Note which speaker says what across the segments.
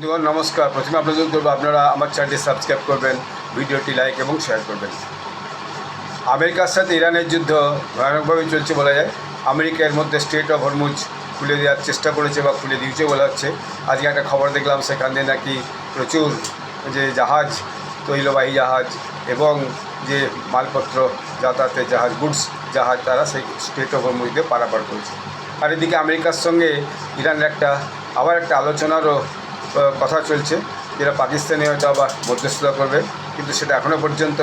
Speaker 1: বন্ধুগণ নমস্কার। প্রথমে আপনাদের বলবো আপনারা আমার চ্যানেলটি সাবস্ক্রাইব করবেন, ভিডিওটি লাইক এবং শেয়ার করবেন। আমেরিকার সাথে ইরানের যুদ্ধ ভয়ানকভাবে চলছে বলা যায়। আমেরিকা এর মধ্যে স্ট্রেট অফ হরমুজ খুলে দেওয়ার চেষ্টা করেছে বা খুলে দিয়েছে বলা হচ্ছে। আজকে একটা খবর দেখলাম সেখান দিয়ে নাকি প্রচুর যে জাহাজ, তৈলবাহী জাহাজ এবং যে মালপত্র যাতায়াতের জাহাজ, গুডস জাহাজ, তারা সেই স্ট্রেট অফ হরমুজ দিয়ে পারাপার করেছে। আর এদিকে আমেরিকার সঙ্গে ইরানের আবার একটা আলোচনারও কথা চলছে, যেটা পাকিস্তানে হয়তো আবার মধ্যস্থতা করবে, কিন্তু সেটা এখনও পর্যন্ত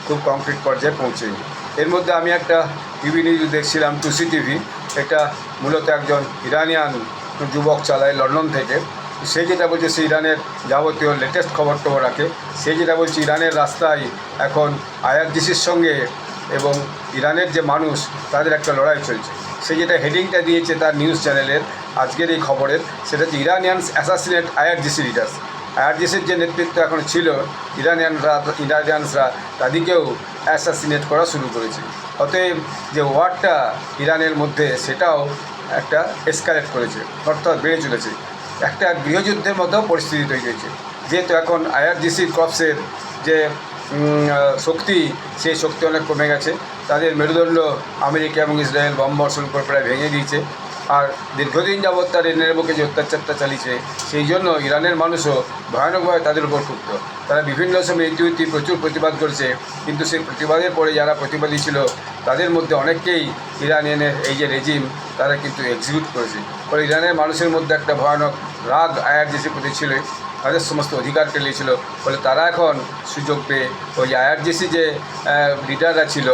Speaker 1: খুব কংক্রিট পর্যায়ে পৌঁছেনি। এর মধ্যে আমি একটা টিভি নিউজ দেখছিলাম, টুসি টিভি। এটা মূলত একজন ইরানিয়ান যুবক চালায় লন্ডন থেকে। সে যেটা বলছে, সে ইরানের যাবতীয় লেটেস্ট খবর টবর রাখে। সে যেটা বলছে, ইরানের রাস্তায় এখন আইআরজিসির সঙ্গে এবং ইরানের যে মানুষ, তাদের একটা লড়াই চলছে। সে যেটা হেডিংটা দিয়েছে তার নিউজ চ্যানেলের আজকের এই খবরের, সেটা হচ্ছে ইরানিয়ানস অ্যাসাসিনেট আইআরজিসি লিডার্স। আইআরজিসির যে নেতৃত্ব এখন ছিল, ইরানিয়ানসরা তাদেরকেও অ্যাসাসিনেট করা শুরু করেছে। অতএব যে ওয়ারটা ইরানের মধ্যে, সেটাও একটা এসকালেট করেছে, অর্থাৎ বেড়ে চলেছে। একটা গৃহযুদ্ধের মতো পরিস্থিতি তৈরি হয়েছে, যেহেতু এখন আইআরজিসির কর্পসের যে শক্তি, সেই শক্তি অনেক কমে গেছে। তাদের মেরুদণ্ড আমেরিকা এবং ইসরায়েল বর্ষণ করে প্রায় ভেঙে দিয়েছে। আর দীর্ঘদিন যাবৎ তার ইরানের বুকে যে অত্যাচারটা চালিয়েছে, সেই জন্য ইরানের মানুষও ভয়ানকভাবে তাদের উপর ক্ষুব্ধ। তারা বিভিন্ন সময় ইতিউতি প্রচুর প্রতিবাদ করেছে, কিন্তু সেই প্রতিবাদের পরে যারা প্রতিবাদী ছিল, তাদের মধ্যে অনেককেই ইরানিয়ানের এই যে রেজিম, তারা কিন্তু এক্সিকিউট করেছে। ফলে ইরানের মানুষের মধ্যে একটা ভয়ানক রাগ আইআরজিসির প্রতি ছিল, তাদের সমস্ত অধিকার কেড়েছিল। ফলে তারা এখন সুযোগ পেয়ে ওই আইআরজিসি যে লিডাররা ছিল,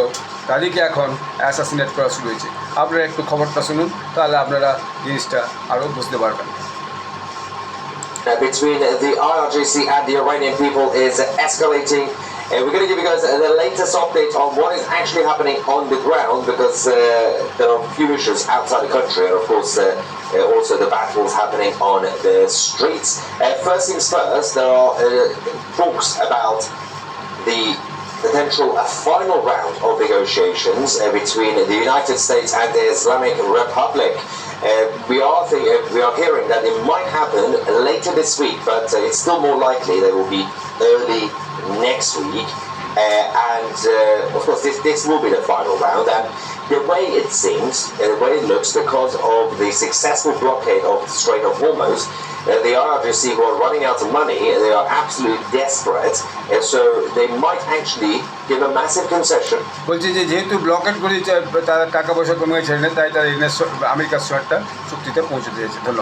Speaker 1: তাদেরকে এখন অ্যাসাসিনেট করা শুরু হয়েছে। আপনারা একটু খবরটা শুনুন, তাহলে আপনারা জিনিসটা আরও বুঝতে পারবেন।
Speaker 2: Between the IRGC and the Iranian people is escalating. We're going to give you guys the latest update on what is actually happening on the ground, because there are a few issues outside the country, and of course also the battles happening on the streets. First things first, there are talks about the potential final round of negotiations between the United States and the Islamic Republic. We are hearing that it might happen later this week, but it's still more likely that it will be early next week. Of course, this will be the final round. And the way it seems, the way it looks, because of the successful blockade of the Strait of Hormuz, the IRGC, who are running out of money, they are absolutely desperate, so they might actually give a massive concession.
Speaker 1: বলছি যে যেহেতু blockade করেছে, তারা টাকা পয়সা কমে গেছে, তাই তারা আমেরিকার সরকার চুক্তিতে পৌঁছে দিয়েছে। ধন্যবাদ।